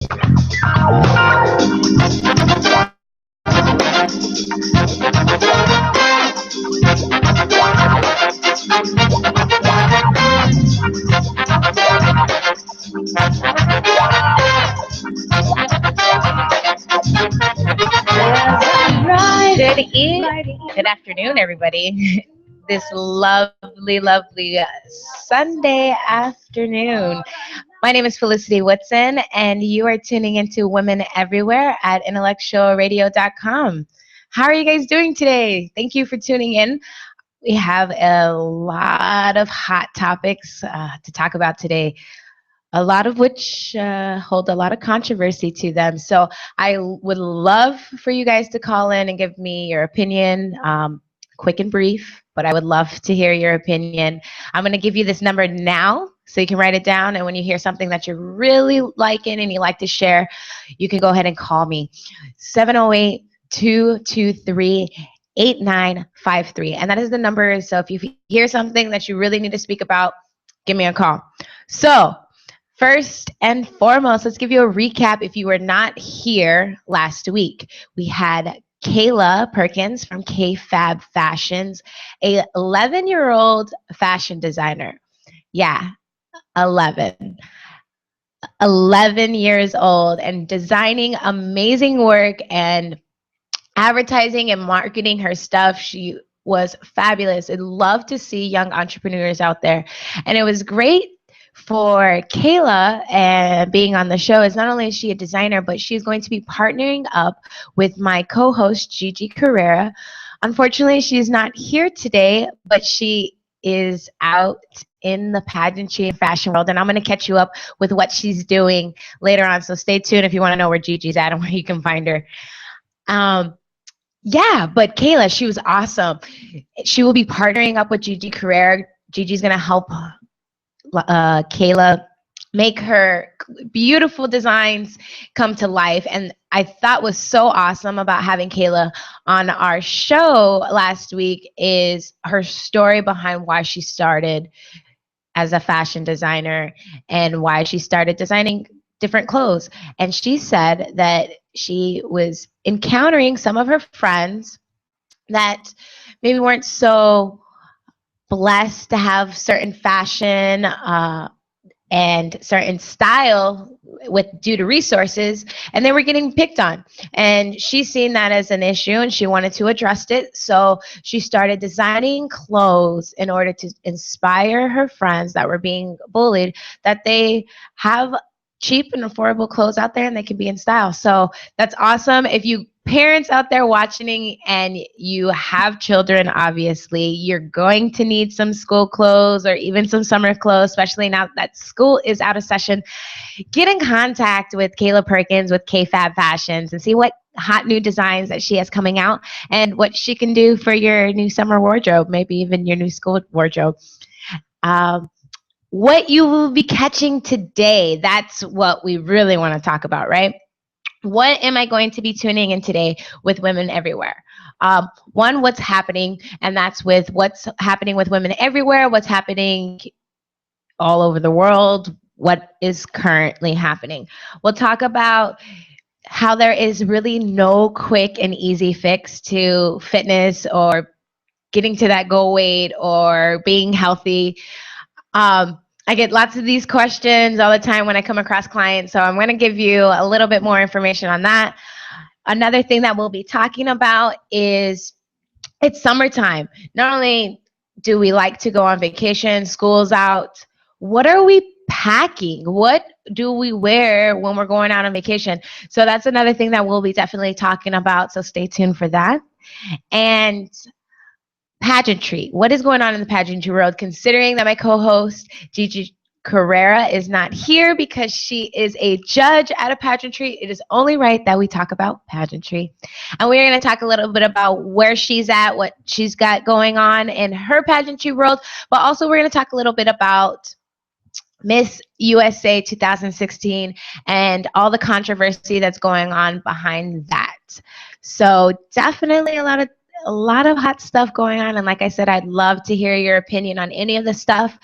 Good afternoon, everybody. This lovely Sunday afternoon. My name is Felicity Woodson, and you are tuning into Women Everywhere at IntellectualRadio.com. How are you guys doing today? Thank you for tuning in. We have a lot of hot topics to talk about today, a lot of which hold a lot of controversy to them. So I would love for you guys to call in and give me your opinion, quick and brief, but I would love to hear your opinion. I'm going to give you this number now so you can write it down. And when you hear something that you're really liking and you like to share, you can go ahead and call me. 708-223-8953. And that is the number. So if you hear something that you really need to speak about, give me a call. So first and foremost, let's give you a recap if you were not here last week. We had Kayla Perkins from K-Fab Fashions, a 11-year-old fashion designer. Yeah, 11. 11 years old and designing amazing work and advertising and marketing her stuff. She was fabulous. I'd love to see young entrepreneurs out there. And it was great for Kayla and being on the show is not only is she a designer, but she's going to be partnering up with my co-host, Gigi Carrera. Unfortunately, she's not here today, but she is out in the pageantry and fashion world, and I'm going to catch you up with what she's doing later on. So stay tuned if you want to know where Gigi's at and where you can find her. Yeah, but Kayla, she was awesome. She will be partnering up with Gigi Carrera. Gigi's going to help Kayla make her beautiful designs come to life. And I thought was so awesome about having Kayla on our show last week is her story behind why she started as a fashion designer and why she started designing different clothes. And she said that she was encountering some of her friends that maybe weren't so blessed to have certain fashion and certain style due to resources, and they were getting picked on. And she's seen that as an issue, and she wanted to address it. So she started designing clothes in order to inspire her friends that were being bullied, that they have cheap and affordable clothes out there and they can be in style. So that's awesome. If you parents out there watching and you have children, obviously you're going to need some school clothes or even some summer clothes, especially now that school is out of session. Get in contact with Kayla Perkins with K-Fab Fashions and see what hot new designs that she has coming out and what she can do for your new summer wardrobe, maybe even your new school wardrobe. What you will be catching today, that's what we really want to talk about, right? What am I going to be tuning in today with Women Everywhere? One, what's happening, and that's with what's happening with women everywhere, what's happening all over the world, what is currently happening. We'll talk about how there is really no quick and easy fix to fitness or getting to that goal weight or being healthy. I get lots of these questions all the time when I come across clients, so I'm going to give you a little bit more information on that. Another thing that we'll be talking about is it's summertime. Not only do we like to go on vacation, school's out, what are we packing? What do we wear when we're going out on vacation? So that's another thing that we'll be definitely talking about, so stay tuned for that. And pageantry. What is going on in the pageantry world, considering that my co-host, Gigi Carrera, is not here because she is a judge at a pageantry? It is only right that we talk about pageantry. And we're going to talk a little bit about where she's at, what she's got going on in her pageantry world, but also we're going to talk a little bit about Miss USA 2016 and all the controversy that's going on behind that. So definitely a lot of hot stuff going on. And like I said, I'd love to hear your opinion on any of the stuff.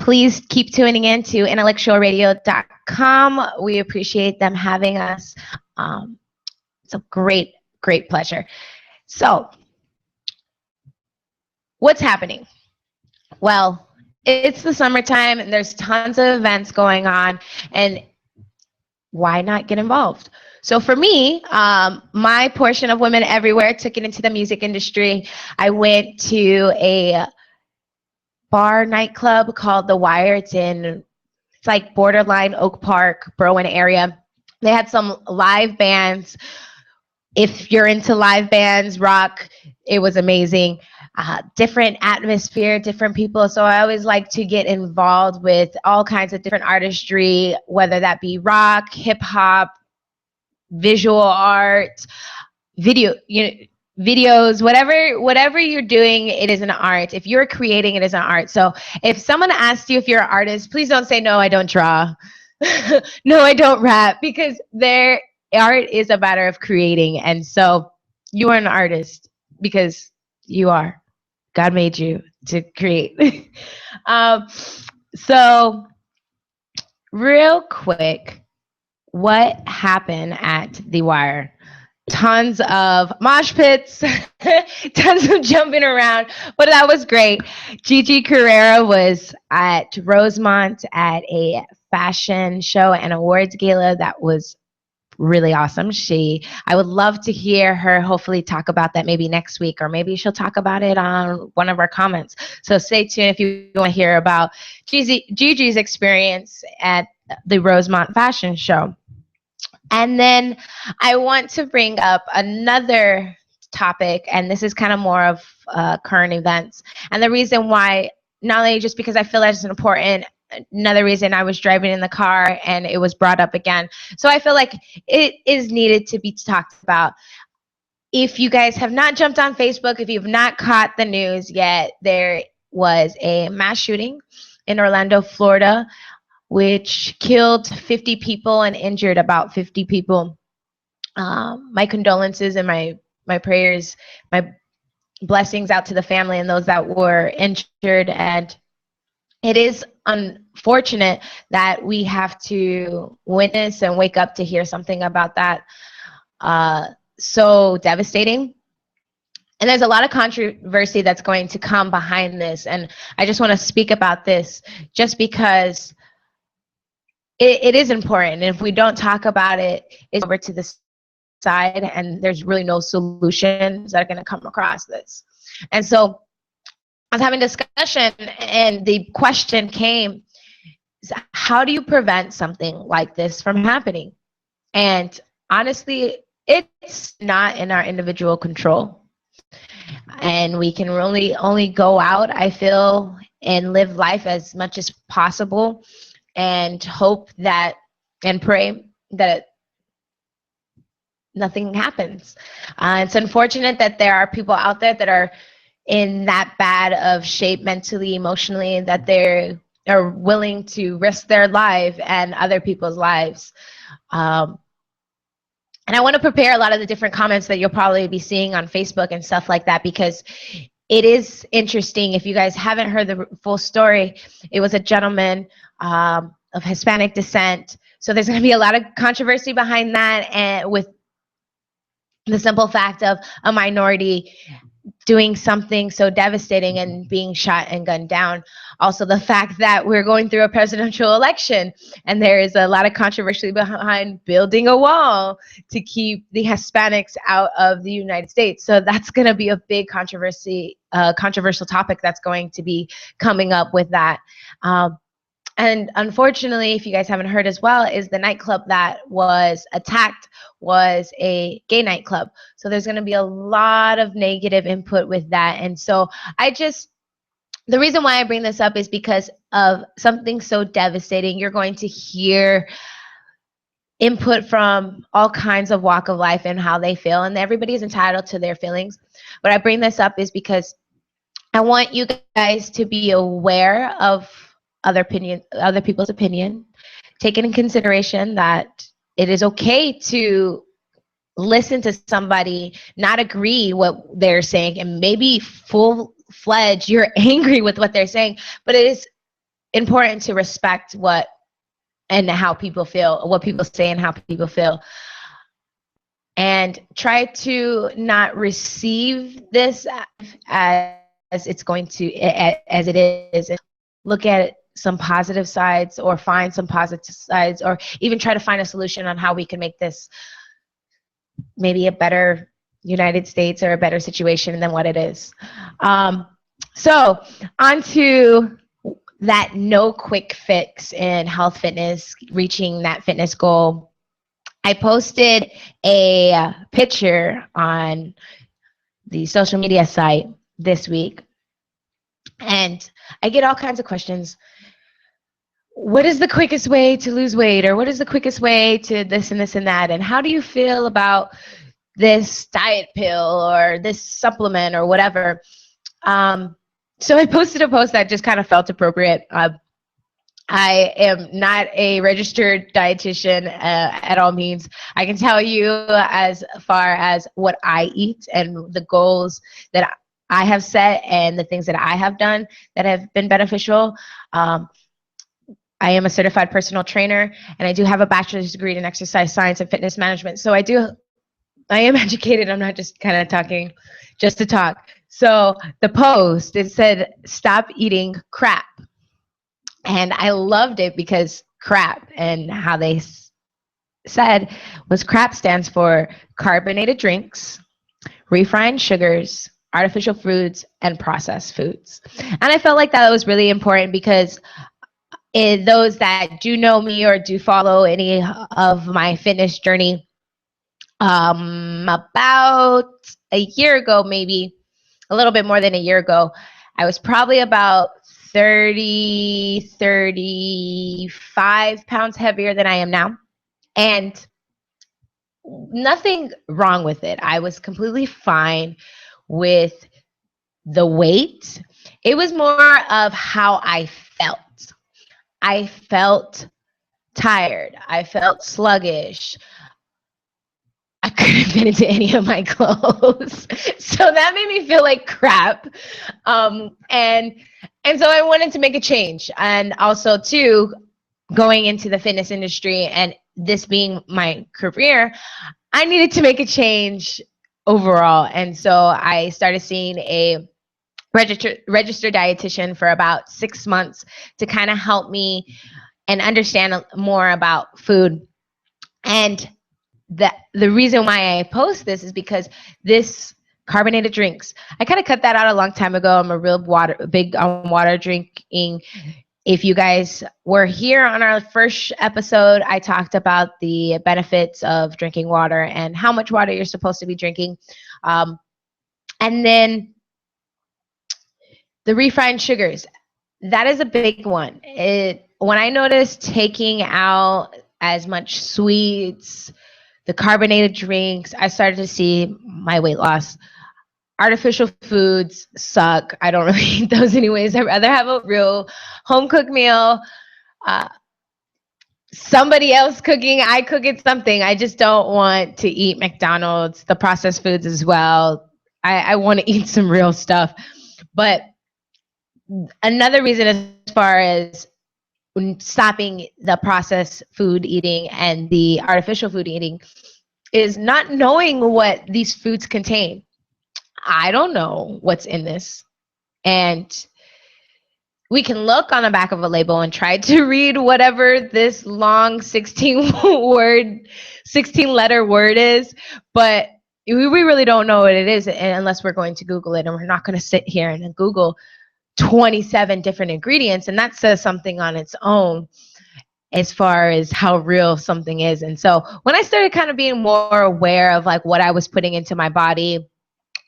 Please keep tuning in to IntellectualRadio.com. We appreciate them having us. It's a great, great pleasure. So, what's happening? Well, it's the summertime and there's tons of events going on, and why not get involved? So for me, my portion of Women Everywhere took it into the music industry. I went to a bar nightclub called The Wire. It's like borderline Oak Park, Berwyn area. They had some live bands. If you're into live bands, rock, it was amazing. Different atmosphere, different people. So I always like to get involved with all kinds of different artistry, whether that be rock, hip hop, visual art, videos, whatever you're doing, it is an art. If you're creating, it is an art. So if someone asks you if you're an artist, please don't say, no, I don't draw. No, I don't rap, because their art is a matter of creating. And so you are an artist because you are. God made you to create. So real quick, what happened at The Wire? Tons of mosh pits, tons of jumping around, but that was great. Gigi Carrera was at Rosemont at a fashion show and awards gala that was really awesome. I would love to hear her hopefully talk about that maybe next week, or maybe she'll talk about it on one of our comments. So stay tuned if you want to hear about Gigi's experience at the Rosemont Fashion Show. And then I want to bring up another topic, and this is kind of more of current events. And the reason why, not only just because I feel that it's important, another reason, I was driving in the car and it was brought up again. So I feel like it is needed to be talked about. If you guys have not jumped on Facebook, if you've not caught the news yet, there was a mass shooting in Orlando, Florida, which killed 50 people and injured about 50 people. My condolences and my prayers, my blessings out to the family and those that were injured. And it is unfortunate that we have to witness and wake up to hear something about that. So devastating. And there's a lot of controversy that's going to come behind this. And I just want to speak about this just because it is important. And if we don't talk about it, it's over to the side, and there's really no solutions that are going to come across this. And so I was having a discussion, and the question came, how do you prevent something like this from happening? And honestly, it's not in our individual control. And we can really only go out, I feel, and live life as much as possible and hope that and pray that nothing happens. It's unfortunate that there are people out there that are in that bad of shape mentally, emotionally, that they are willing to risk their life and other people's lives. And I want to prepare a lot of the different comments that you'll probably be seeing on Facebook and stuff like that, because it is interesting. If you guys haven't heard the full story, it was a gentleman of Hispanic descent. So there's going to be a lot of controversy behind that, and with the simple fact of a minority doing something so devastating and being shot and gunned down. Also, the fact that we're going through a presidential election, and there is a lot of controversy behind building a wall to keep the Hispanics out of the United States. So that's going to be a big controversial topic that's going to be coming up with that. And unfortunately, if you guys haven't heard as well, is the nightclub that was attacked was a gay nightclub. So there's going to be a lot of negative input with that. And so the reason why I bring this up is because of something so devastating. You're going to hear input from all kinds of walk of life and how they feel, and everybody's entitled to their feelings. But I bring this up is because I want you guys to be aware of other people's opinion, take into consideration that it is okay to listen to somebody, not agree what they're saying, and maybe full-fledged you're angry with what they're saying, but it is important to respect what and how people feel, what people say and how people feel. And try to not receive this as it's going to, as it is. Look at some positive sides, or find some positive sides, or even try to find a solution on how we can make this maybe a better United States or a better situation than what it is. So on to that no quick fix in health fitness, reaching that fitness goal. I posted a picture on the social media site this week, and I get all kinds of questions. What is the quickest way to lose weight? Or what is the quickest way to this and this and that? And how do you feel about this diet pill or this supplement or whatever? So I posted a post that just kind of felt appropriate. I am not a registered dietitian at all means. I can tell you as far as what I eat and the goals that I have set and the things that I have done that have been beneficial. I am a certified personal trainer, and I do have a bachelor's degree in exercise science and fitness management. So I am educated. I'm not just kind of talking just to talk. So the post, it said, "Stop eating crap." And I loved it because crap, and how they said was crap stands for carbonated drinks, refined sugars, artificial foods, and processed foods. And I felt like that was really important because those that do know me or do follow any of my fitness journey, about a year ago, maybe a little bit more than a year ago, I was probably about 35 pounds heavier than I am now. And nothing wrong with it. I was completely fine with the weight. It was more of how I felt. I felt tired. I felt sluggish. I couldn't fit into any of my clothes. So that made me feel like crap. And so I wanted to make a change. And also, too, going into the fitness industry and this being my career, I needed to make a change overall. And so I started seeing a registered dietitian for about 6 months to kind of help me and understand more about food. And the reason why I post this is because this carbonated drinks, I kind of cut that out a long time ago. I'm a real big on water drinking. If you guys were here on our first episode, I talked about the benefits of drinking water and how much water you're supposed to be drinking. And then the refined sugars, that is a big one. When I noticed taking out as much sweets, the carbonated drinks, I started to see my weight loss. Artificial foods suck. I don't really eat those anyways. I'd rather have a real home-cooked meal. Somebody else cooking, I cook it something. I just don't want to eat McDonald's, the processed foods as well. I want to eat some real stuff. But another reason, as far as stopping the processed food eating and the artificial food eating, is not knowing what these foods contain. I don't know what's in this. And we can look on the back of a label and try to read whatever this long 16-letter word is, but we really don't know what it is unless we're going to Google it, and we're not going to sit here and Google 27 different ingredients, and that says something on its own as far as how real something is. And so when I started kind of being more aware of like what I was putting into my body,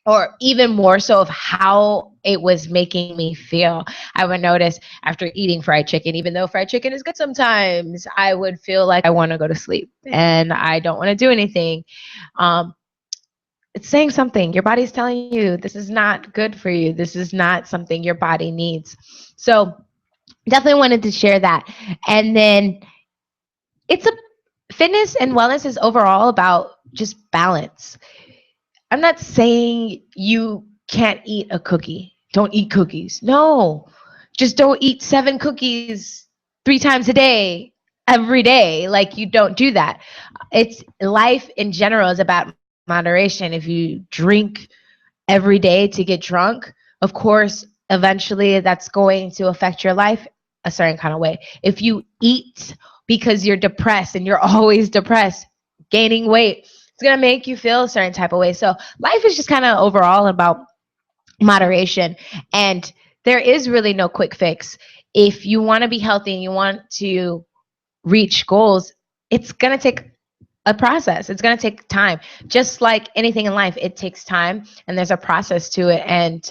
or even more so of how it was making me feel, I would notice after eating fried chicken, even though fried chicken is good sometimes, I would feel like I want to go to sleep and I don't want to do anything. It's saying something. Your body's telling you this is not good for you. This is not something your body needs. So definitely wanted to share that. And then fitness and wellness is overall about just balance. I'm not saying you can't eat a cookie. Don't eat cookies. No. just don't eat 7 cookies 3 times a day, every day. Like, you don't do that. It's life in general is about moderation. If you drink every day to get drunk, of course, eventually that's going to affect your life a certain kind of way. If you eat because you're depressed and you're always depressed, gaining weight, it's going to make you feel a certain type of way. So life is just kind of overall about moderation. And there is really no quick fix. If you want to be healthy and you want to reach goals, it's going to take a process. It's going to take time. Just like anything in life, it takes time and there's a process to it. And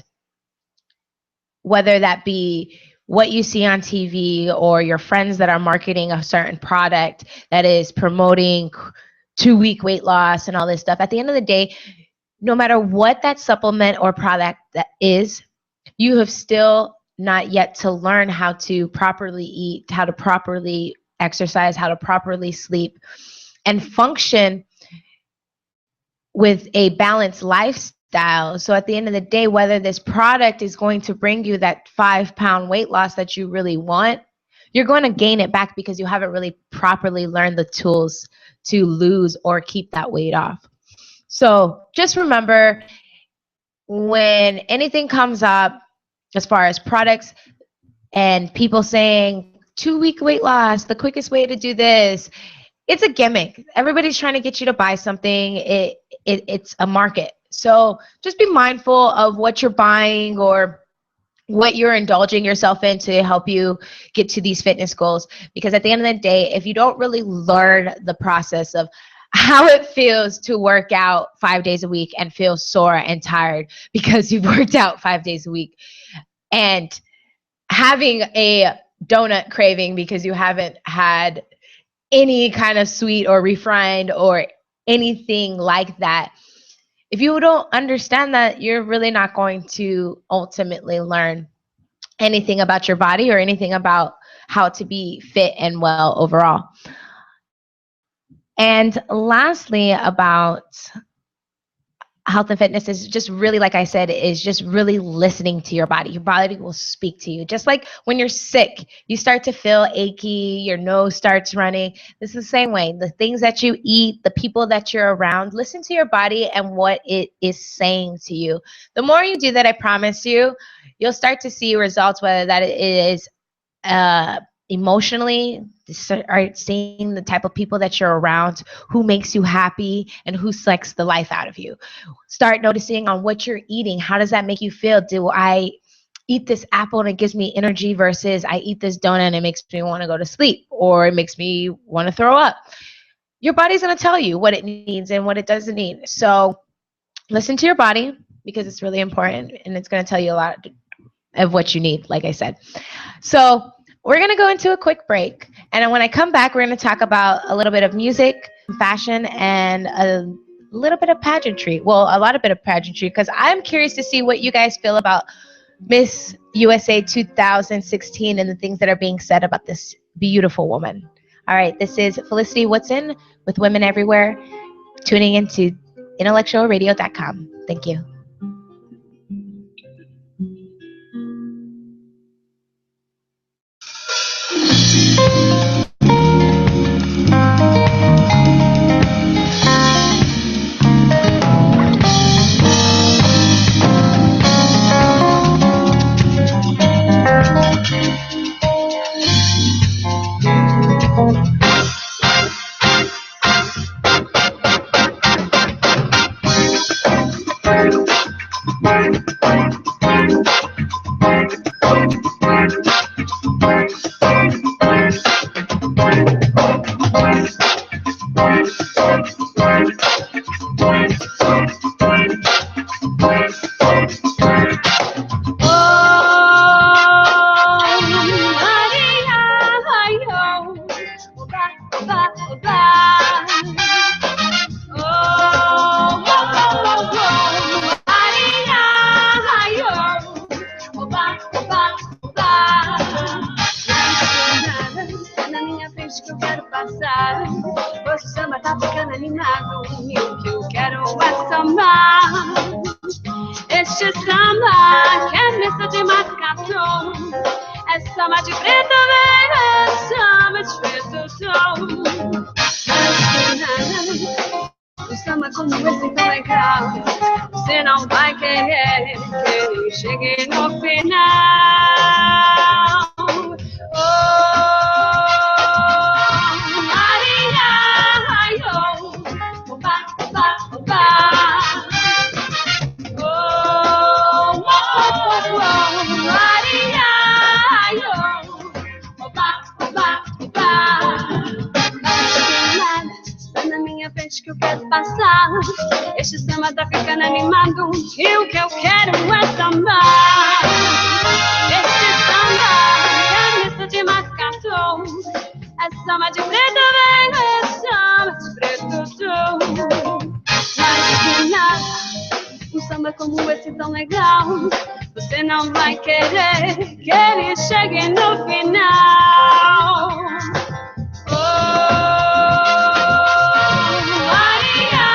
whether that be what you see on TV or your friends that are marketing a certain product that is promoting 2-week weight loss and all this stuff, at the end of the day, no matter what that supplement or product that is, you have still not yet to learn how to properly eat, how to properly exercise, how to properly sleep, and function with a balanced lifestyle. So at the end of the day, whether this product is going to bring you that 5-pound weight loss that you really want, you're going to gain it back because you haven't really properly learned the tools to lose or keep that weight off. So just remember, when anything comes up as far as products and people saying 2-week weight loss, the quickest way to do this, it's a gimmick. Everybody's trying to get you to buy something. It's a market. So just be mindful of what you're buying or what you're indulging yourself in to help you get to these fitness goals. Because at the end of the day, if you don't really learn the process of how it feels to work out 5 days a week and feel sore and tired because you've worked out 5 days a week, and having a donut craving because you haven't had any kind of sweet or refined or anything like that, if you don't understand that, you're really not going to ultimately learn anything about your body or anything about how to be fit and well overall. And lastly, about health and fitness is just really, like I said, is just really listening to your body. Your body will speak to you. Just like when you're sick, you start to feel achy, your nose starts running. This is the same way. The things that you eat, the people that you're around, listen to your body and what it is saying to you. The more you do that, I promise you, you'll start to see results, whether that is emotionally, start seeing the type of people that you're around, who makes you happy and who sucks the life out of you. Start noticing on what you're eating. How does that make you feel? Do I eat this apple and it gives me energy versus I eat this donut and it makes me want to go to sleep or it makes me want to throw up? Your body's going to tell you what it needs and what it doesn't need. So listen to your body because it's really important and it's going to tell you a lot of what you need, like I said. So we're going to go into a quick break. And when I come back, we're going to talk about a little bit of music, fashion, and a little bit of pageantry. Well, a lot of bit of pageantry, because I'm curious to see what you guys feel about Miss USA 2016 and the things that are being said about this beautiful woman. All right, this is Felicity Woodson with Women Everywhere, tuning into IntellectualRadio.com. Thank you. Este samba que é mesa de marcação, É samba de preto, vem, é samba de preto, som. Um samba como esse tão legal, você não vai querer que ele chegue no final. Oh, Maria, ai, oh, oba, oba, oba. Oh, oh, oh, oh, Maria, ai, oh, oba, oba, oba. Sai na minha frente que eu quero passar. Este samba tá ficando animado e o que eu quero é sambar. Este samba é misto de marcação. É samba de preto, vem, é samba de preto, som. Mas que nada, um samba como esse tão legal, você não vai querer que ele chegue no final. Oh, Maria,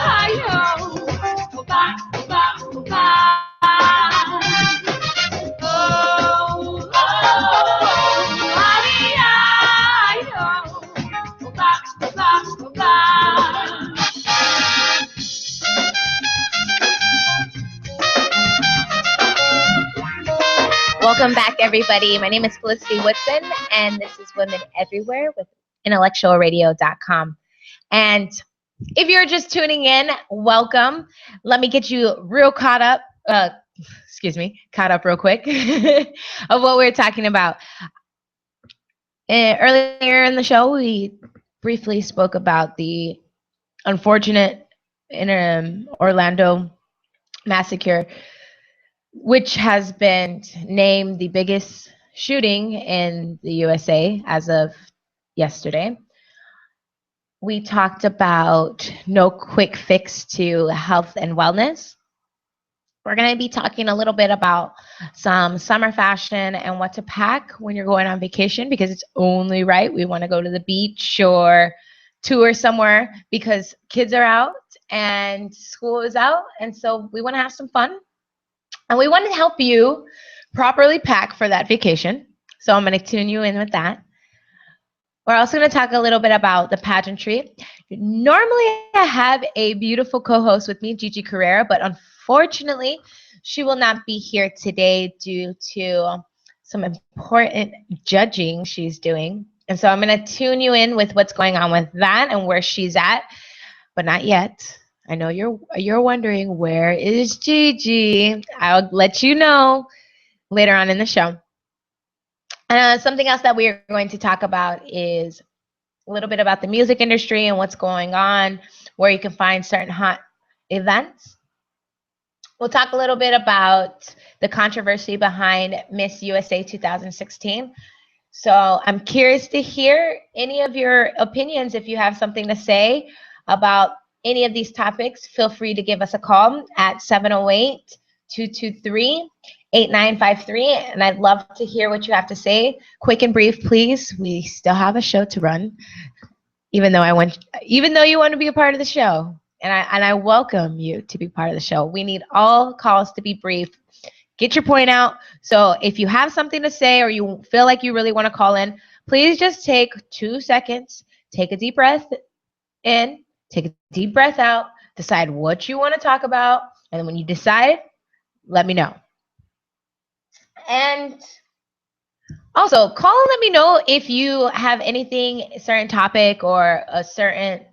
ai, oh, oba, oba, oba. Oh, oh, Maria, ai, oh, oba, oba, oba. Welcome back, everybody. My name is Felicity Woodson, and this is Women Everywhere with IntellectualRadio.com. And if you're just tuning in, welcome. Let me get you real caught up real quick of what we're talking about. Earlier in the show, we briefly spoke about the unfortunate Orlando massacre, which has been named the biggest shooting in the USA as of yesterday. We talked about no quick fix to health and wellness. We're going to be talking a little bit about some summer fashion and what to pack when you're going on vacation, because it's only right. We want to go to the beach or tour somewhere because kids are out and school is out. And so we want to have some fun. And we want to help you properly pack for that vacation. So I'm going to tune you in with that. We're also going to talk a little bit about the pageantry. Normally, I have a beautiful co-host with me, Gigi Carrera, but unfortunately, she will not be here today due to some important judging she's doing. And so I'm going to tune you in with what's going on with that and where she's at, but not yet. I know you're wondering, where is Gigi? I'll let you know later on in the show. Something else that we are going to talk about is a little bit about the music industry and what's going on, where you can find certain hot events. We'll talk a little bit about the controversy behind Miss USA 2016. So I'm curious to hear any of your opinions. If you have something to say about any of these topics, feel free to give us a call at 708-223-8953, and I'd love to hear what you have to say. Quick and brief, please. We still have a show to run, even though you want to be a part of the show, and I welcome you to be part of the show. We need all calls to be brief. Get your point out. So if you have something to say or you feel like you really want to call in, please just take 2 seconds, take a deep breath in, take a deep breath out, decide what you want to talk about, and then when you decide, let me know. And also, call and let me know if you have anything, a certain topic or a certain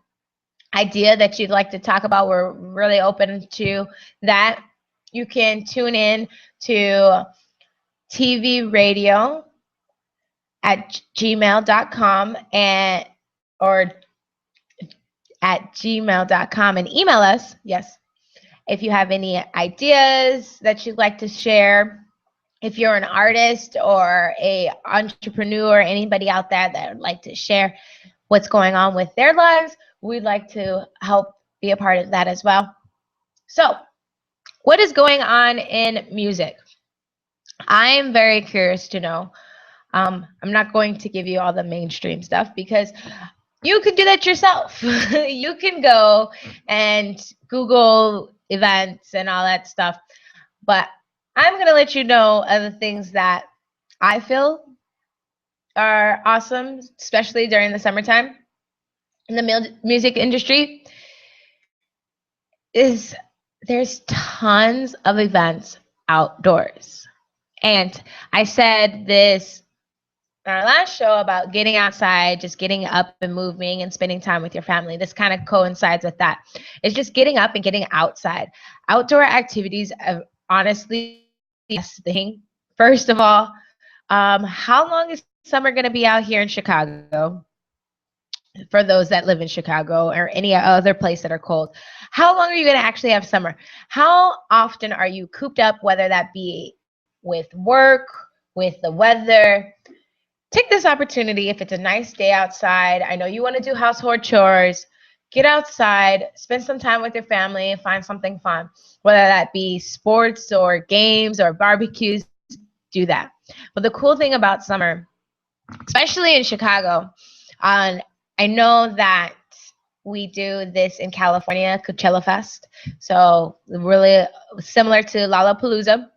idea that you'd like to talk about. We're really open to that. You can tune in to TV radio at gmail.com or at gmail.com and email us, yes, if you have any ideas that you'd like to share. If you're an artist or a entrepreneur, anybody out there that would like to share what's going on with their lives, we'd like to help be a part of that as well. So, what is going on in music? I'm very curious to know. I'm not going to give you all the mainstream stuff because you can do that yourself. You can go and Google events and all that stuff. But I'm going to let you know of the things that I feel are awesome, especially during the summertime in the music industry, is there's tons of events outdoors. And I said this in our last show about getting outside, just getting up and moving and spending time with your family. This kind of coincides with that. It's just getting up and getting outside. Outdoor activities are honestly the best thing. First of all, how long is summer going to be out here in Chicago? For those that live in Chicago or any other place that are cold, how long are you going to actually have summer? How often are you cooped up, whether that be with work, with the weather? Take this opportunity if it's a nice day outside. I know you want to do household chores. Get outside, spend some time with your family, and find something fun, whether that be sports or games or barbecues. Do that. But the cool thing about summer, especially in Chicago, um, I know that we do this in California, Coachella Fest. So really similar to Lollapalooza.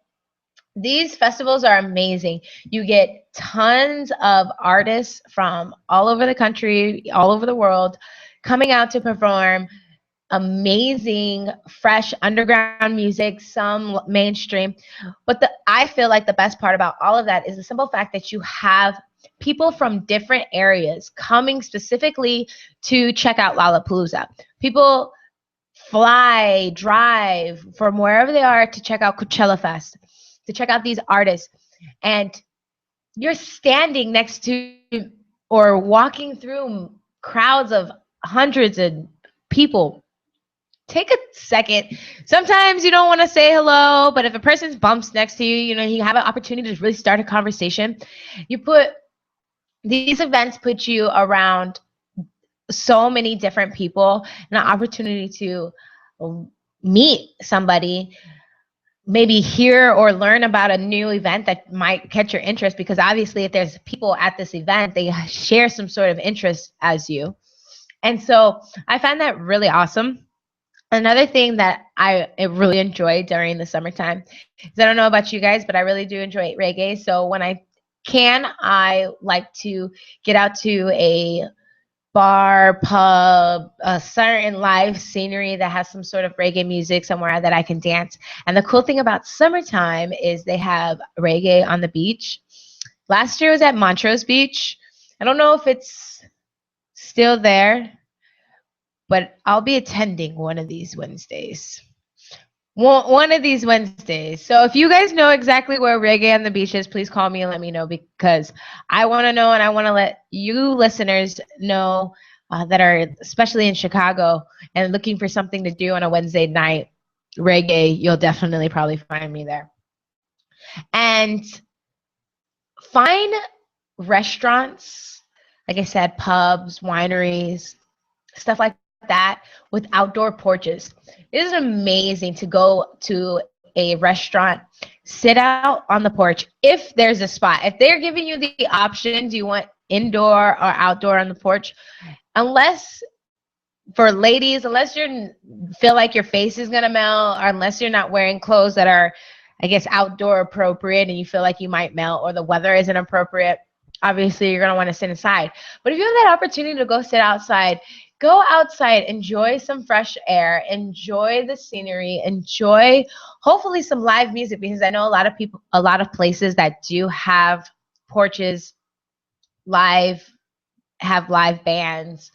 These festivals are amazing. You get tons of artists from all over the country, all over the world, coming out to perform amazing, fresh underground music, some mainstream. But I feel like the best part about all of that is the simple fact that you have people from different areas coming specifically to check out Lollapalooza. People fly, drive from wherever they are to check out Coachella Fest, to check out these artists. And you're standing next to or walking through crowds of hundreds of people. Take a second. Sometimes you don't want to say hello, but if a person bumps next to you, you have an opportunity to really start a conversation. These events put you around so many different people and an opportunity to meet somebody, maybe hear or learn about a new event that might catch your interest, because obviously if there's people at this event, they share some sort of interest as you. And so I find that really awesome. Another thing that I really enjoy during the summertime is, I don't know about you guys, but I really do enjoy reggae. So when I like to get out to a bar, pub, a certain live scenery that has some sort of reggae music somewhere that I can dance. And the cool thing about summertime is they have reggae on the beach. Last year was at Montrose Beach. I don't know if it's still there, but I'll be attending one of these Wednesdays. One of these Wednesdays. So if you guys know exactly where Reggae on the Beach is, please call me and let me know, because I want to know, and I want to let you listeners know that are especially in Chicago and looking for something to do on a Wednesday night. Reggae, you'll definitely probably find me there. And find restaurants, like I said, pubs, wineries, stuff like that, with outdoor porches. It is amazing to go to a restaurant, sit out on the porch if there's a spot. If they're giving you the option, do you want indoor or outdoor on the porch? Unless, for ladies, unless you feel like your face is gonna melt, or unless you're not wearing clothes that are, I guess, outdoor appropriate, and you feel like you might melt or the weather isn't appropriate, obviously you're gonna want to sit inside. But if you have that opportunity to go sit outside, go outside, enjoy some fresh air, enjoy the scenery, enjoy hopefully some live music, because I know a lot of places that do have porches have live bands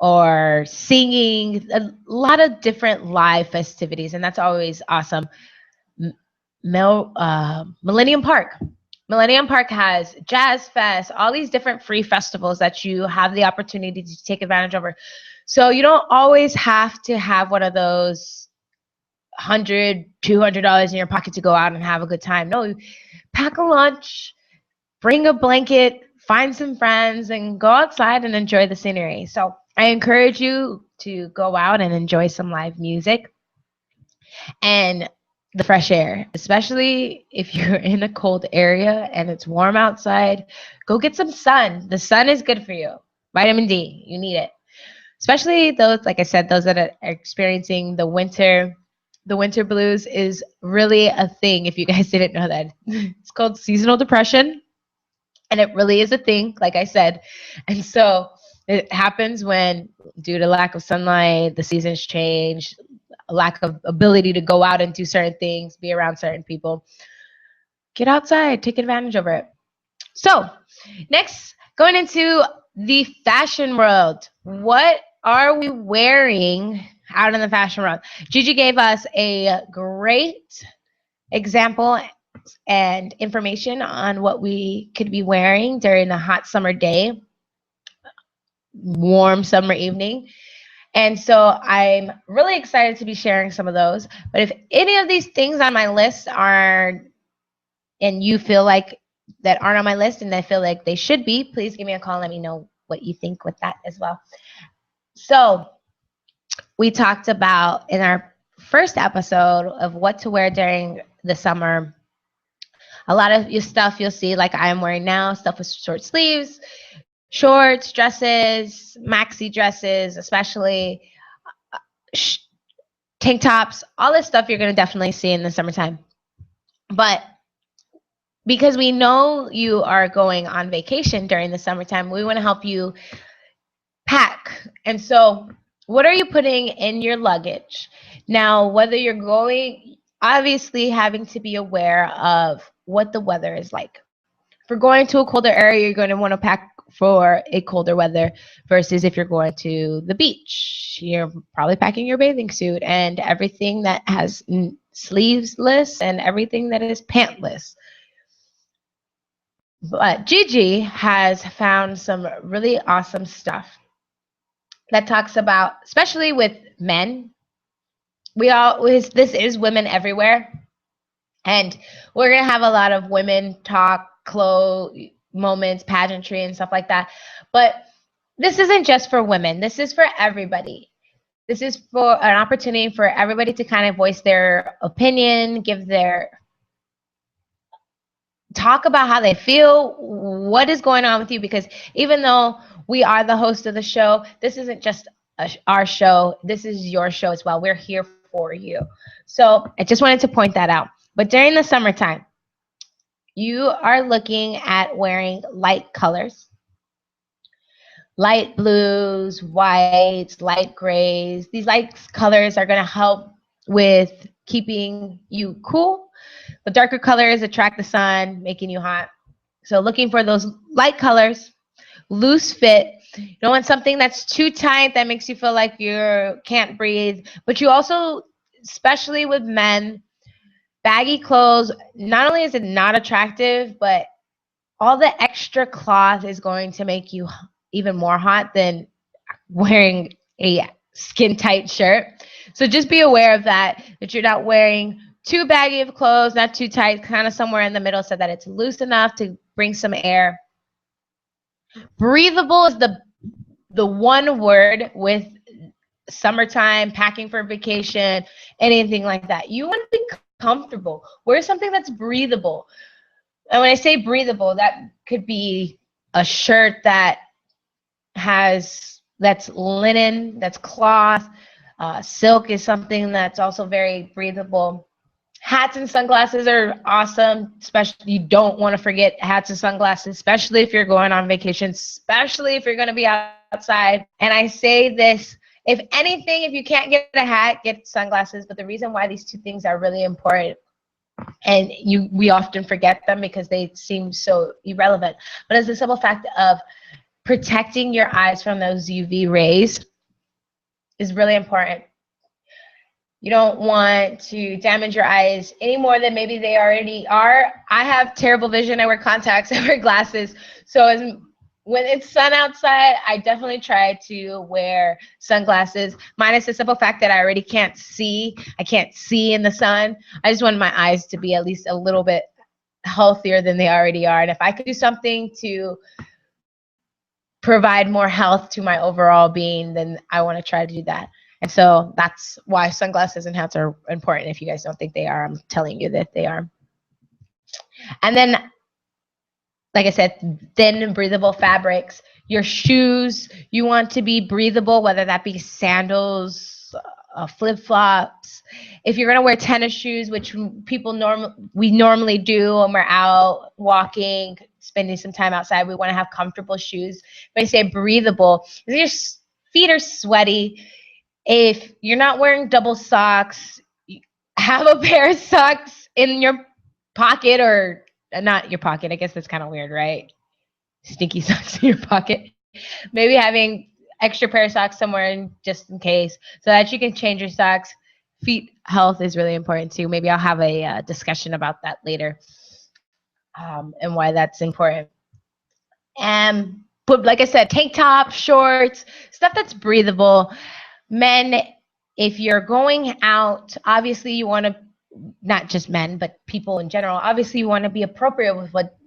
or singing, a lot of different live festivities, and that's always awesome. Millennium Park. Millennium Park has Jazz Fest, all these different free festivals that you have the opportunity to take advantage of. So you don't always have to have one of those $100-$200 in your pocket to go out and have a good time. No, pack a lunch, bring a blanket, find some friends, and go outside and enjoy the scenery. So I encourage you to go out and enjoy some live music and the fresh air, especially if you're in a cold area and it's warm outside. Go get some sun. The sun is good for you. Vitamin D, you need it. Especially those, like I said, those that are experiencing the winter the winter blues is really a thing, if you guys didn't know that. It's called seasonal depression, and it really is a thing, like I said. And so it happens when, due to lack of sunlight, the seasons change, a lack of ability to go out and do certain things, be around certain people. Get outside, take advantage of it. So next, going into the fashion world. What are we wearing out in the fashion world? Gigi gave us a great example and information on what we could be wearing during a hot summer day, warm summer evening. And so I'm really excited to be sharing some of those. But if any of these things on my list are, and you feel like that aren't on my list and I feel like they should be, please give me a call and let me know what you think with that as well. So we talked about in our first episode of what to wear during the summer. A lot of your stuff you'll see like I am wearing now, stuff with short sleeves, shorts, dresses, maxi dresses, especially tank tops, all this stuff you're going to definitely see in the summertime. But because we know you are going on vacation during the summertime, we want to help you pack. And so what are you putting in your luggage? Now, whether you're going, obviously having to be aware of what the weather is like. If you're going to a colder area, you're going to want to pack for a colder weather versus if you're going to the beach. You're probably packing your bathing suit and everything that has sleeveless and everything that is pantless. But Gigi has found some really awesome stuff that talks about, especially with men. This is women everywhere. And we're going to have a lot of women talk, clothes, moments, pageantry, and stuff like that. But this isn't just for women. This is for everybody. This is for an opportunity for everybody to kind of voice their opinion, talk about how they feel, what is going on with you, because even though we are the host of the show, this isn't just our show. This is your show as well. We're here for you. So I just wanted to point that out. But during the summertime, you are looking at wearing light colors, light blues, whites, light grays. These light colors are going to help with keeping you cool. The darker colors attract the sun, making you hot. So looking for those light colors, loose fit. You don't want something that's too tight that makes you feel like you can't breathe. But you also, especially with men, baggy clothes, not only is it not attractive, but all the extra cloth is going to make you even more hot than wearing a skin tight shirt. So just be aware of that you're not wearing too baggy of clothes, not too tight, kind of somewhere in the middle so that it's loose enough to bring some air. Breathable is the one word with summertime, packing for vacation, anything like that. You want to be comfortable. Wear something that's breathable. And when I say breathable, that could be a shirt that's linen, that's cloth. Silk is something that's also very breathable. Hats and sunglasses are awesome, especially you don't want to forget hats and sunglasses, especially if you're going on vacation, especially if you're going to be outside. And I say this, if anything, if you can't get a hat, get sunglasses. But the reason why these two things are really important, and we often forget them because they seem so irrelevant, but it's the simple fact of protecting your eyes from those UV rays is really important. You don't want to damage your eyes any more than maybe they already are. I have terrible vision. I wear contacts. I wear glasses. So when it's sun outside, I definitely try to wear sunglasses, minus the simple fact that I already can't see. I can't see in the sun. I just want my eyes to be at least a little bit healthier than they already are. And if I could do something to provide more health to my overall being, then I want to try to do that. And so that's why sunglasses and hats are important. If you guys don't think they are, I'm telling you that they are. And then, like I said, thin and breathable fabrics. Your shoes, you want to be breathable, whether that be sandals, flip-flops. If you're going to wear tennis shoes, which we normally do when we're out walking, spending some time outside, we want to have comfortable shoes. But I say breathable. If your feet are sweaty, if you're not wearing double socks, have a pair of socks in your pocket, or not your pocket. I guess that's kind of weird, right? Stinky socks in your pocket. Maybe having extra pair of socks somewhere just in case, so that you can change your socks. Feet health is really important too. Maybe I'll have a discussion about that later, and why that's important. But like I said, tank top, shorts, stuff that's breathable. Men, if you're going out, obviously you want to, not just men, but people in general, obviously you want to be appropriate with what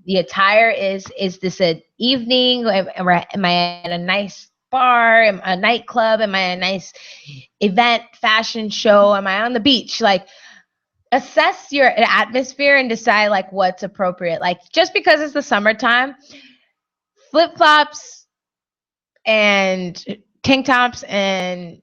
the attire is. Is this an evening? Am I at a nice bar? A nightclub? Am I at a nice event, fashion show? Am I on the beach? Like, assess your atmosphere and decide like what's appropriate. Like, just because it's the summertime, flip-flops and tank tops and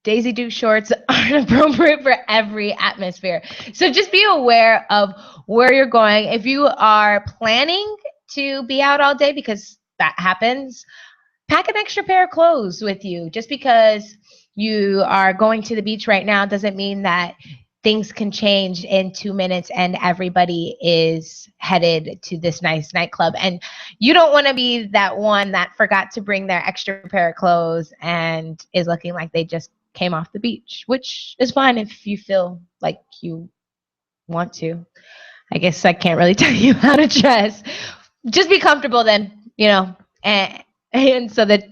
Daisy Duke shorts aren't appropriate for every atmosphere. So just be aware of where you're going. If you are planning to be out all day, because that happens, pack an extra pair of clothes with you. Just because you are going to the beach right now doesn't mean that things can change in 2 minutes and everybody is headed to this nice nightclub. And you don't want to be that one that forgot to bring their extra pair of clothes and is looking like they just came off the beach, which is fine if you feel like you want to. I guess I can't really tell you how to dress. Just be comfortable then, and so that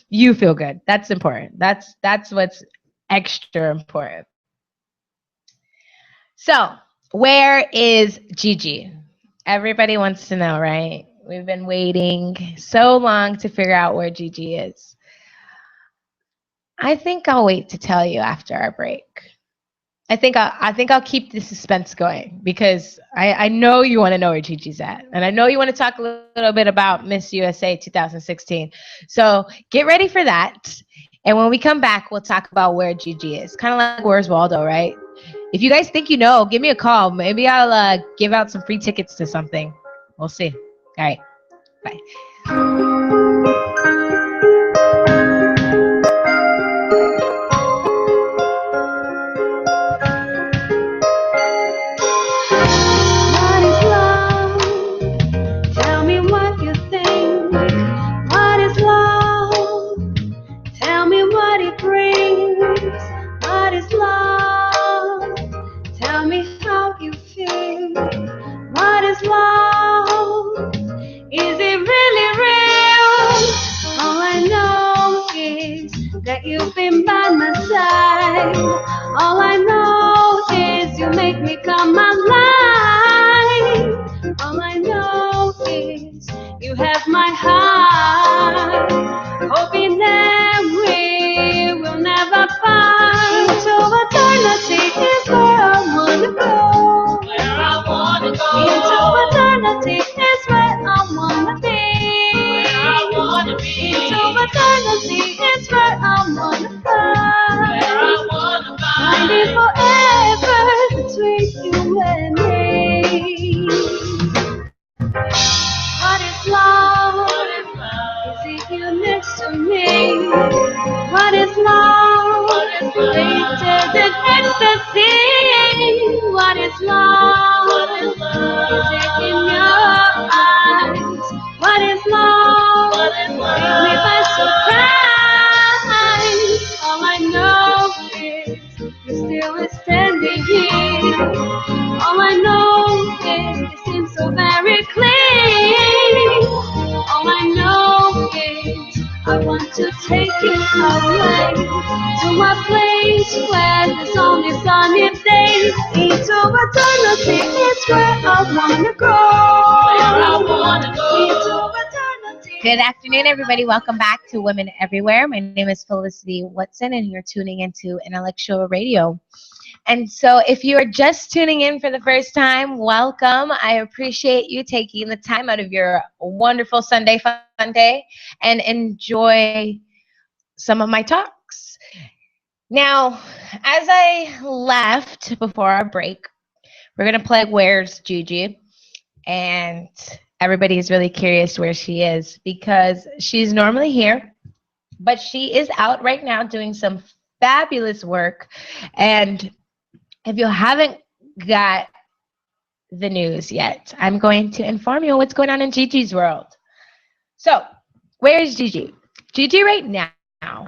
you feel good. That's important. That's what's extra important. So, where is Gigi? Everybody wants to know, right? We've been waiting so long to figure out where Gigi is. I think I'll wait to tell you after our break. I think I'll keep the suspense going, because I know you want to know where Gigi's at, and I know you want to talk a little bit about Miss USA 2016. So get ready for that. And when we come back, we'll talk about where Gigi is. Kind of like Where's Waldo, right? If you guys think you know, give me a call. Maybe I'll give out some free tickets to something. We'll see. All right. Bye. You've been by my side. All I know is you make me come alive. All I know is you have my heart, hoping that we will never part. So eternity is where I wanna go. Where I wanna go. Into eternity is where I wanna be. Where I wanna be. Into eternity is where I wanna find. Where I wanna find. Finding forever between you and me. What is love? What is love? Is it you next to me? What is love? What is love? Greater than ecstasy. What is love? What is love? Is it in your eyes? What is love? What is love? Take me by surprise. All I know is you're still standing here. All I know is it seems so very clear. All I know is I want to take you away to a place where there's only sunny days. Into eternity is where I wanna go. Where I wanna go. Into eternity. Good afternoon, everybody. Welcome back to Women Everywhere. My name is Felicity Watson, and you're tuning into Intellectual Radio. And so if you are just tuning in for the first time, welcome. I appreciate you taking the time out of your wonderful Sunday fun day and enjoy some of my talks. Now, as I left before our break, we're going to play Where's Gigi? And everybody is really curious where she is because she's normally here, but she is out right now doing some fabulous work. And if you haven't got the news yet, I'm going to inform you what's going on in Gigi's world. So, where is Gigi? Gigi right now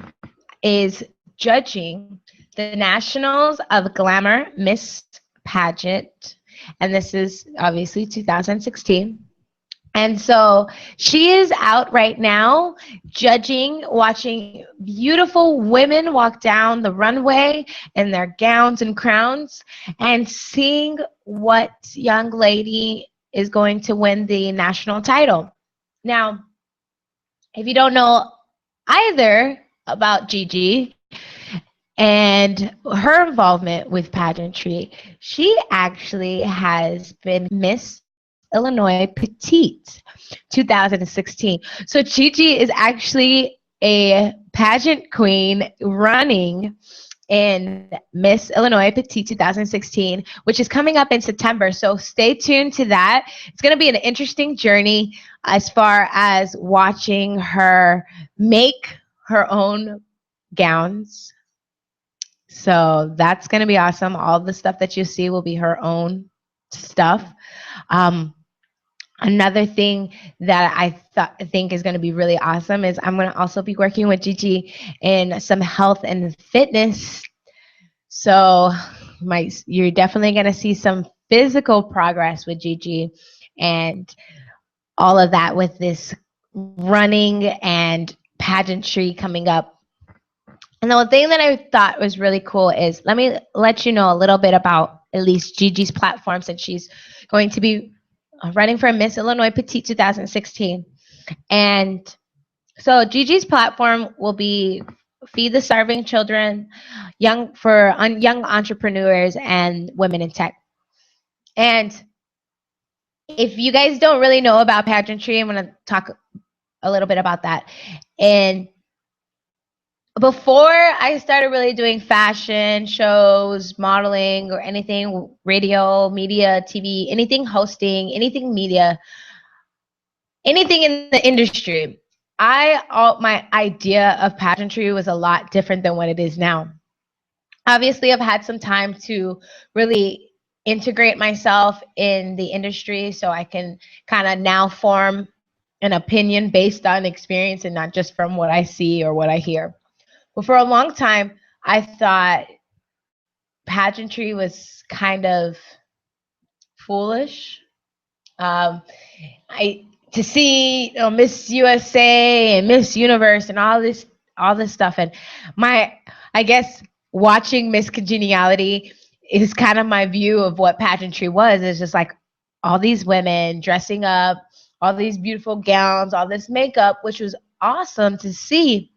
is judging the Nationals of Glamour Miss Pageant, and this is obviously 2016. And so she is out right now judging, watching beautiful women walk down the runway in their gowns and crowns and seeing what young lady is going to win the national title. Now, if you don't know either about Gigi and her involvement with pageantry, she actually has been Miss Illinois Petite 2016. So Gigi is actually a pageant queen running in Miss Illinois Petite 2016, which is coming up in September. So stay tuned to that. It's going to be an interesting journey as far as watching her make her own gowns. So that's going to be awesome. All the stuff that you see will be her own stuff. Um, Another thing that think is going to be really awesome is I'm going to also be working with Gigi in some health and fitness. So you're definitely going to see some physical progress with Gigi and all of that with this running and pageantry coming up. And the one thing that I thought was really cool is let me let you know a little bit about at least Gigi's platform since she's going to be running for Miss Illinois Petite 2016. And so Gigi's platform will be Feed the Starving Children, young entrepreneurs and women in tech. And if you guys don't really know about pageantry, I'm going to talk a little bit about that. And before I started really doing fashion shows, modeling, or anything, radio, media, TV, anything hosting, anything media, anything in the industry, my idea of pageantry was a lot different than what it is now. Obviously, I've had some time to really integrate myself in the industry so I can kind of now form an opinion based on experience and not just from what I see or what I hear. But for a long time, I thought pageantry was kind of foolish. To see Miss USA and Miss Universe and all this stuff, and I guess watching Miss Congeniality is kind of my view of what pageantry was. It's just like all these women dressing up, all these beautiful gowns, all this makeup, which was awesome to see.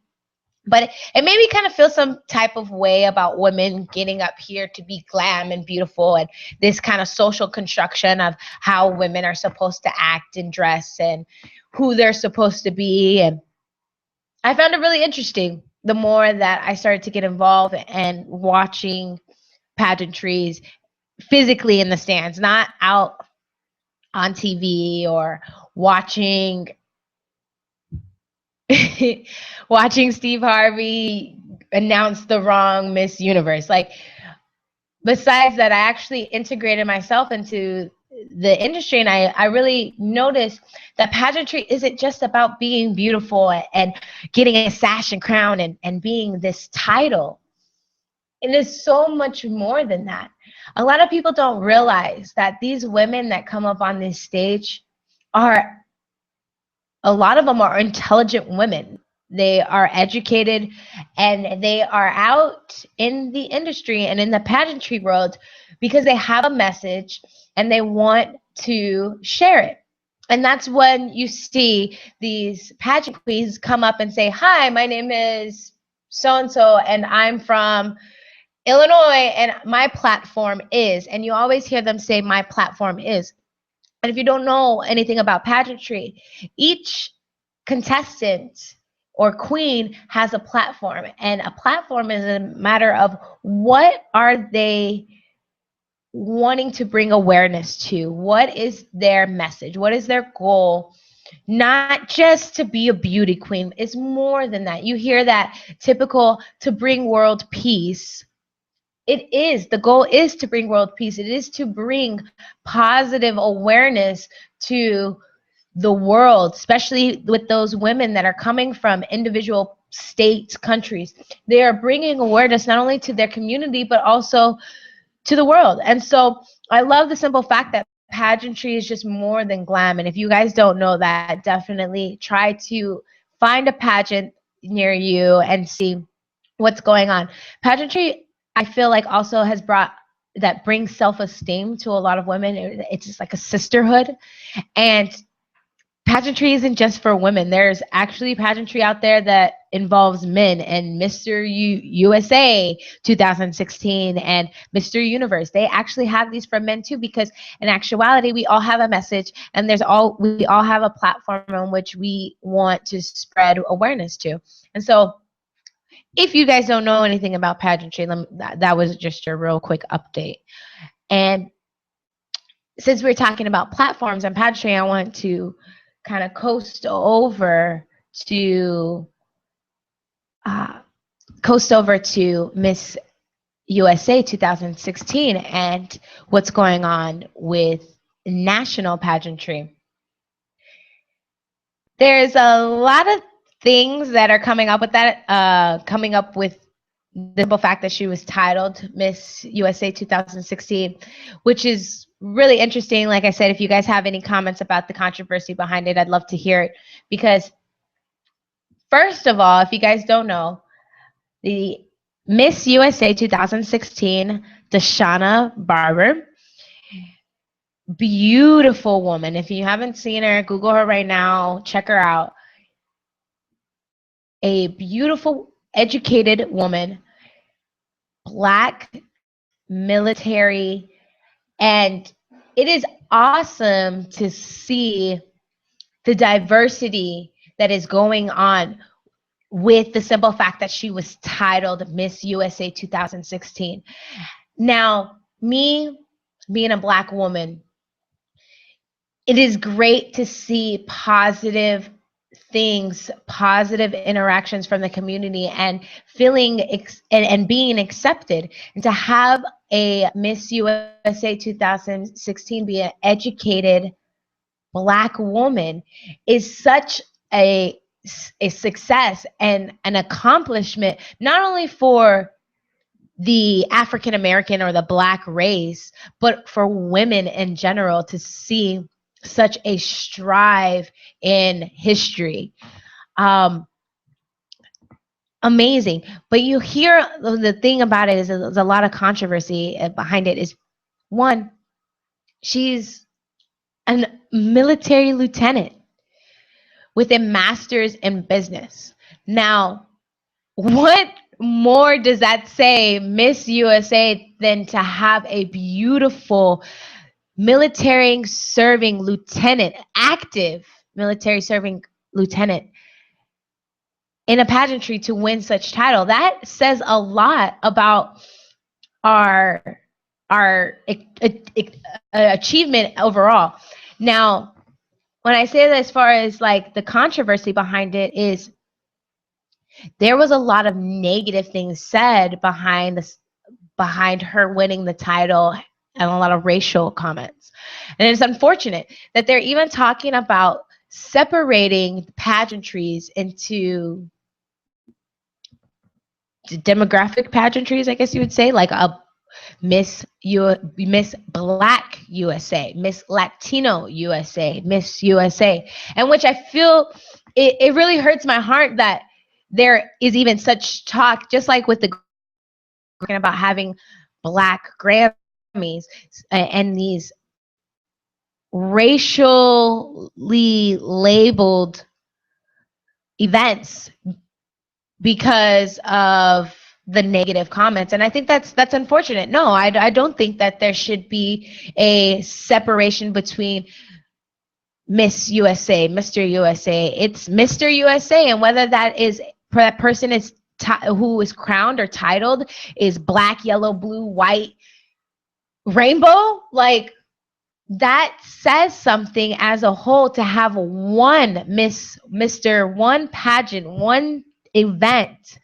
But it made me kind of feel some type of way about women getting up here to be glam and beautiful and this kind of social construction of how women are supposed to act and dress and who they're supposed to be. And I found it really interesting the more that I started to get involved and watching pageantries physically in the stands, not out on TV or watching Steve Harvey announce the wrong Miss Universe. Like, besides that, I actually integrated myself into the industry, and I really noticed that pageantry isn't just about being beautiful and getting a sash and crown and being this title. It is so much more than that. A lot of people don't realize that these women that come up on this stage a lot of them are intelligent women. They are educated and they are out in the industry and in the pageantry world because they have a message and they want to share it. And that's when you see these pageant queens come up and say, "Hi, my name is so-and-so and I'm from Illinois and my platform is," and you always hear them say, "My platform is." And if you don't know anything about pageantry, each contestant or queen has a platform, and a platform is a matter of what are they wanting to bring awareness to? What is their message? What is their goal? Not just to be a beauty queen. It's more than that. You hear that typical to bring world peace. It is. The goal is to bring world peace. It is to bring positive awareness to the world, especially with those women that are coming from individual states, countries. They are bringing awareness not only to their community, but also to the world. And so I love the simple fact that pageantry is just more than glam. And if you guys don't know that, definitely try to find a pageant near you and see what's going on. Pageantry, I feel like, also has brought that brings self-esteem to a lot of women. It's just like a sisterhood. And pageantry isn't just for women. There's actually pageantry out there that involves men, and Mr. USA 2016 and Mr. Universe. They actually have these for men too, because in actuality, we all have a message, and we all have a platform on which we want to spread awareness to. And so if you guys don't know anything about pageantry, that was just a real quick update. And since we're talking about platforms and pageantry, I want to kind of coast over to Miss USA 2016 and what's going on with national pageantry. There's a lot of things that are coming up with that, coming up with the simple fact that she was titled Miss USA 2016, which is really interesting. Like I said, if you guys have any comments about the controversy behind it, I'd love to hear it. Because first of all, if you guys don't know, the Miss USA 2016, Deshauna Barber, beautiful woman. If you haven't seen her, Google her right now, check her out. A beautiful, educated woman, Black, military, and it is awesome to see the diversity that is going on with the simple fact that she was titled Miss USA 2016. Now, me being a Black woman, it is great to see positive things, positive interactions from the community, and feeling and being accepted. And to have a Miss USA 2016 be an educated Black woman is such a success and an accomplishment, not only for the African American or the Black race, but for women in general to see such a strive in history. Amazing. But you hear the thing about it is there's a lot of controversy behind it. Is one, she's a military lieutenant with a master's in business. Now, what more does that say, Miss USA, than to have a beautiful military serving lieutenant, active military serving lieutenant in a pageantry to win such title? That says a lot about our achievement overall. Now, when I say that, as far as like the controversy behind it, is there was a lot of negative things said behind her winning the title, and a lot of racial comments. And it's unfortunate that they're even talking about separating pageantries into demographic pageantries, I guess you would say, like a Miss Black USA, Miss Latino USA, Miss USA, and which I feel it really hurts my heart that there is even such talk, just like with the talking about having Black Grammys and these racially labeled events because of the negative comments. And I think that's unfortunate. No, I don't think that there should be a separation between Miss USA, Mr. USA. It's Mr. USA, and whether that person is who is crowned or titled is black, yellow, blue, white, rainbow, like that says something as a whole to have one Mr., one pageant, one event,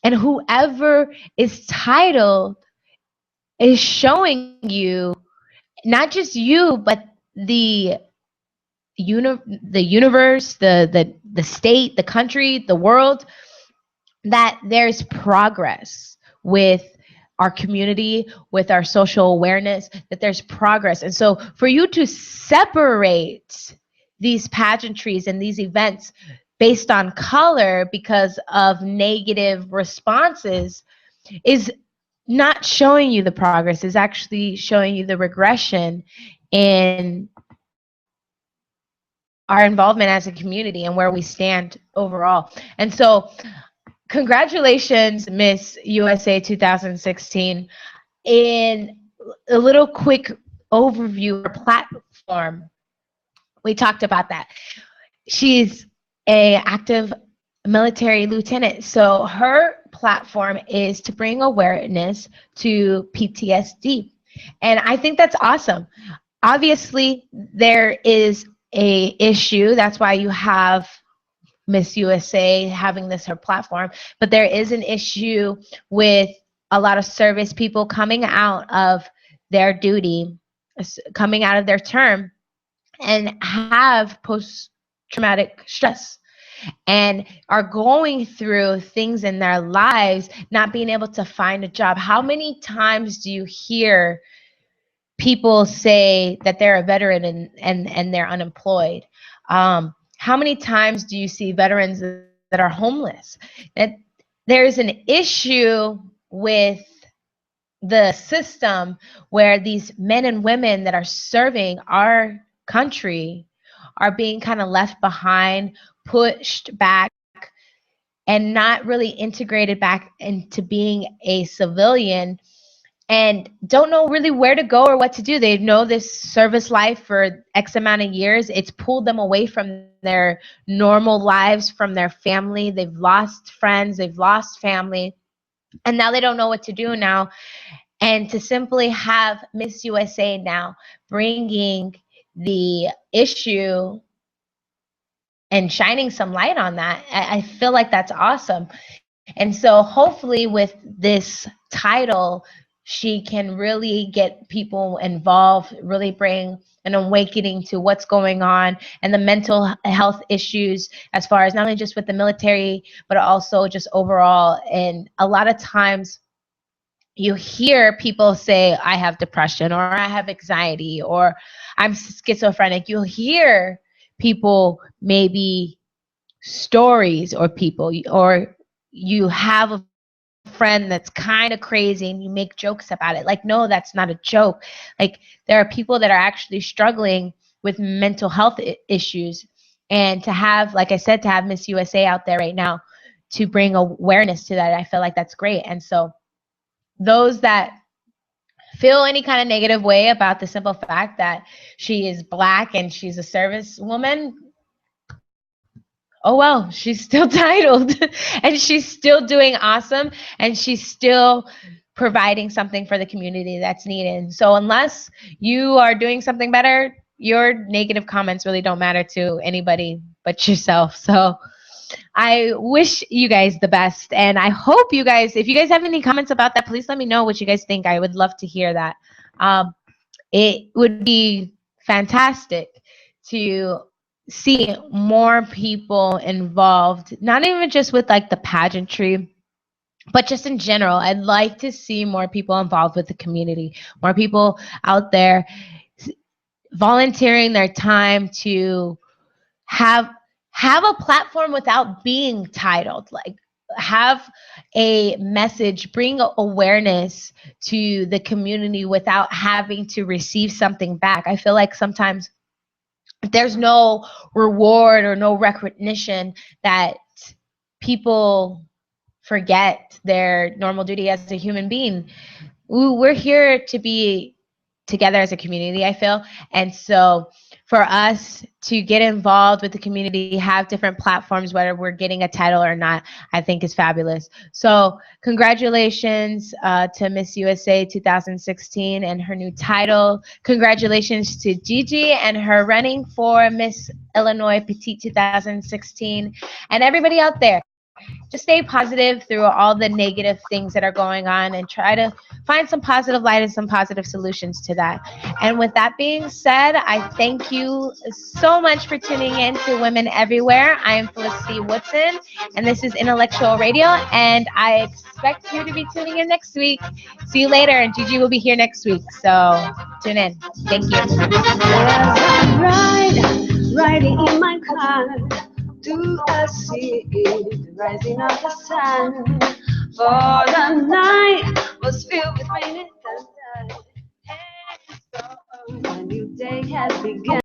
and whoever is titled is showing you, not just you, but the the universe, the state, the country, the world, that there's progress with our community, with our social awareness, that there's progress. And so for you to separate these pageantries and these events based on color because of negative responses is not showing you the progress, is actually showing you the regression in our involvement as a community and where we stand overall. And so congratulations, Miss USA 2016. In a little quick overview or platform, we talked about that. She's an active military lieutenant. So her platform is to bring awareness to PTSD. And I think that's awesome. Obviously, there is a issue. That's why you have Miss USA having this her platform. But there is an issue with a lot of service people coming out of their duty, coming out of their term, and have post-traumatic stress and are going through things in their lives, not being able to find a job. How many times do you hear people say that they're a veteran and they're unemployed? How many times do you see veterans that are homeless? That there's an issue with the system where these men and women that are serving our country are being kind of left behind, pushed back, and not really integrated back into being a civilian, and don't know really where to go or what to do. They know this service life for X amount of years. It's pulled them away from their normal lives, from their family. They've lost friends, they've lost family, and now they don't know what to do now. And to simply have Miss USA now bringing the issue and shining some light on that, I feel like that's awesome. And so hopefully with this title, she can really get people involved, really bring an awakening to what's going on and the mental health issues, as far as not only just with the military, but also just overall. And a lot of times you hear people say, I have depression, or I have anxiety, or I'm schizophrenic. You'll hear people, maybe stories, or people, or you have a friend that's kind of crazy and you make jokes about it. Like, no, that's not a joke. Like, there are people that are actually struggling with mental health issues. And to have, like I said, to have Miss USA out there right now to bring awareness to that, I feel like that's great. And so those that feel any kind of negative way about the simple fact that she is Black and she's a service woman, oh well, she's still titled and she's still doing awesome, and she's still providing something for the community that's needed. So unless you are doing something better, your negative comments really don't matter to anybody but yourself. So I wish you guys the best, and I hope you guys, if you guys have any comments about that, please let me know what you guys think. I would love to hear that. It would be fantastic to see more people involved, not even just with like the pageantry, but just in general. I'd like to see more people involved with the community, more people out there volunteering their time to have a platform without being titled, like have a message, bring awareness to the community without having to receive something back. I feel like sometimes there's no reward or no recognition, that people forget their normal duty as a human being. We're here to be together as a community, I feel. And so for us to get involved with the community, have different platforms, whether we're getting a title or not, I think is fabulous. So congratulations to Miss USA 2016 and her new title. Congratulations to Gigi and her running for Miss Illinois Petite 2016. And everybody out there, just stay positive through all the negative things that are going on and try to find some positive light and some positive solutions to that. And with that being said, I thank you so much for tuning in to Women Everywhere. I am Felicity Woodson, and this is Intellectual Radio, and I expect you to be tuning in next week. See you later, and Gigi will be here next week, so tune in. Thank you. Riding in my car, do I see the rising of the sun? For the night was filled with rain and thunder, and so a new day has begun.